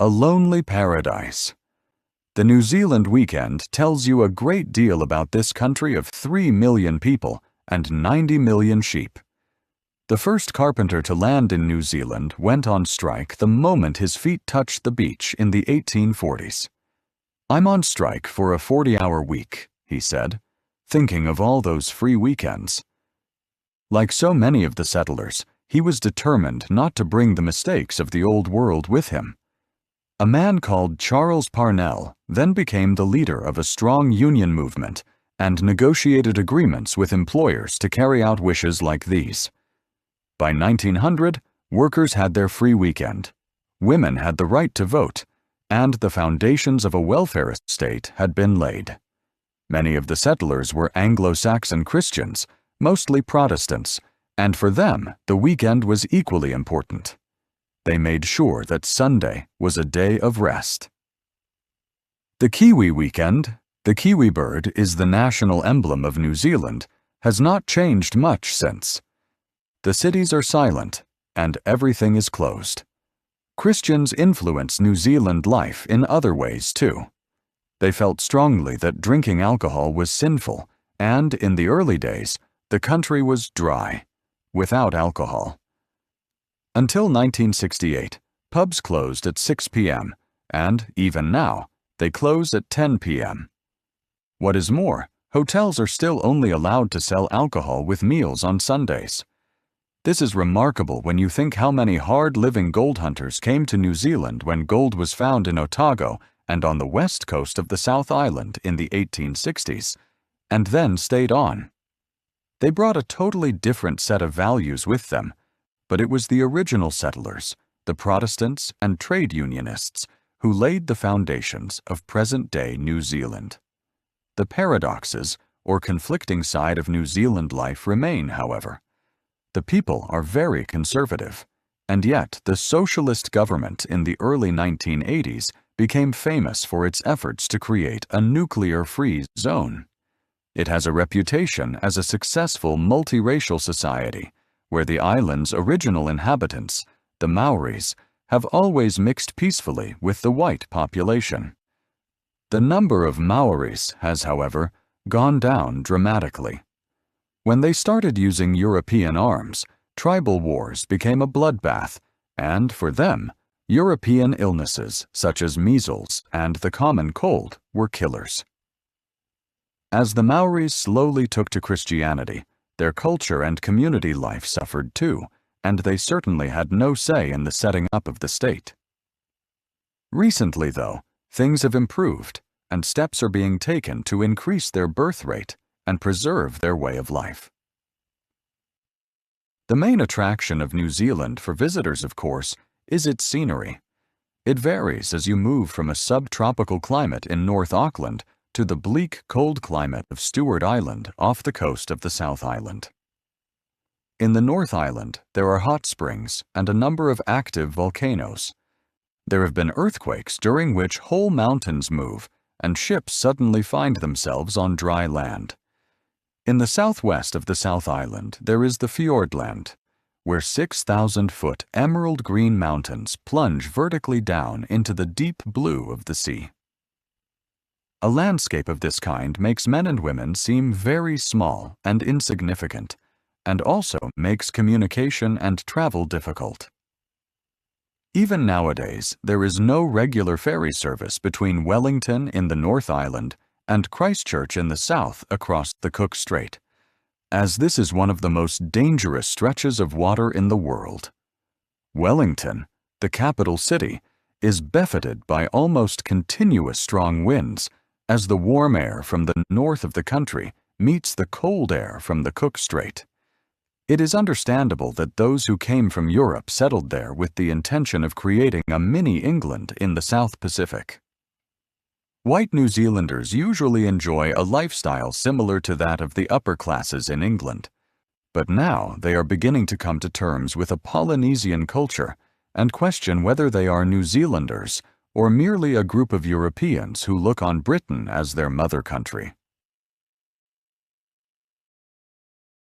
A lonely paradise. The New Zealand weekend tells you a great deal about this country of 3 million people and 90 million sheep. The first carpenter to land in New Zealand went on strike the moment his feet touched the beach in the 1840s. "I'm on strike for a 40-hour week," he said, thinking of all those free weekends. Like so many of the settlers, he was determined not to bring the mistakes of the Old World with him. A man called Charles Parnell then became the leader of a strong union movement and negotiated agreements with employers to carry out wishes like these. By 1900, workers had their free weekend, women had the right to vote, and the foundations of a welfare state had been laid. Many of the settlers were Anglo-Sakson Christians, mostly Protestants, and for them the weekend was equally important. They made sure that Sunday was a day of rest. The Kiwi weekend, the kiwi bird is the national emblem of New Zealand, has not changed much since. The cities are silent, and everything is closed. Christians influence New Zealand life in other ways too. They felt strongly that drinking alcohol was sinful, and in the early days, the country was dry, without alcohol. Until 1968, pubs closed at 6 p.m., and even now, they close at 10 p.m. What is more, hotels are still only allowed to sell alcohol with meals on Sundays. This is remarkable when you think how many hard-living gold hunters came to New Zealand when gold was found in Otago and on the west coast of the South Island in the 1860s, and then stayed on. They brought a totally different set of values with them, but it was the original settlers, the Protestants and trade unionists, who laid the foundations of present-day New Zealand. The paradoxes, or conflicting side of New Zealand life remain, however. The people are very conservative, and yet the socialist government in the early 1980s became famous for its efforts to create a nuclear-free zone. It has a reputation as a successful multiracial society, where the island's original inhabitants, the Maoris, have always mixed peacefully with the white population. The number of Maoris has, however, gone down dramatically. When they started using European arms, tribal wars became a bloodbath, and for them, European illnesses such as measles and the common cold were killers. As the Maoris slowly took to Christianity, their culture and community life suffered too, and they certainly had no say in the setting up of the state. Recently, though, things have improved, and steps are being taken to increase their birth rate and preserve their way of life. The main attraction of New Zealand for visitors, of course, is its scenery. It varies as you move from a subtropical climate in North Auckland to the bleak, cold climate of Stewart Island off the coast of the South Island. In the North Island, there are hot springs and a number of active volcanoes. There have been earthquakes during which whole mountains move and ships suddenly find themselves on dry land. In the southwest of the South Island, there is the Fiordland, where 6,000-foot emerald green mountains plunge vertically down into the deep blue of the sea. A landscape of this kind makes men and women seem very small and insignificant, and also makes communication and travel difficult. Even nowadays, there is no regular ferry service between Wellington in the North Island and Christchurch in the south across the Cook Strait, as this is one of the most dangerous stretches of water in the world. Wellington, the capital city, is buffeted by almost continuous strong winds as the warm air from the north of the country meets the cold air from the Cook Strait. It is understandable that those who came from Europe settled there with the intention of creating a mini-England in the South Pacific. White New Zealanders usually enjoy a lifestyle similar to that of the upper classes in England, but now they are beginning to come to terms with a Polynesian culture and question whether they are New Zealanders or merely a group of Europeans who look on Britain as their mother country.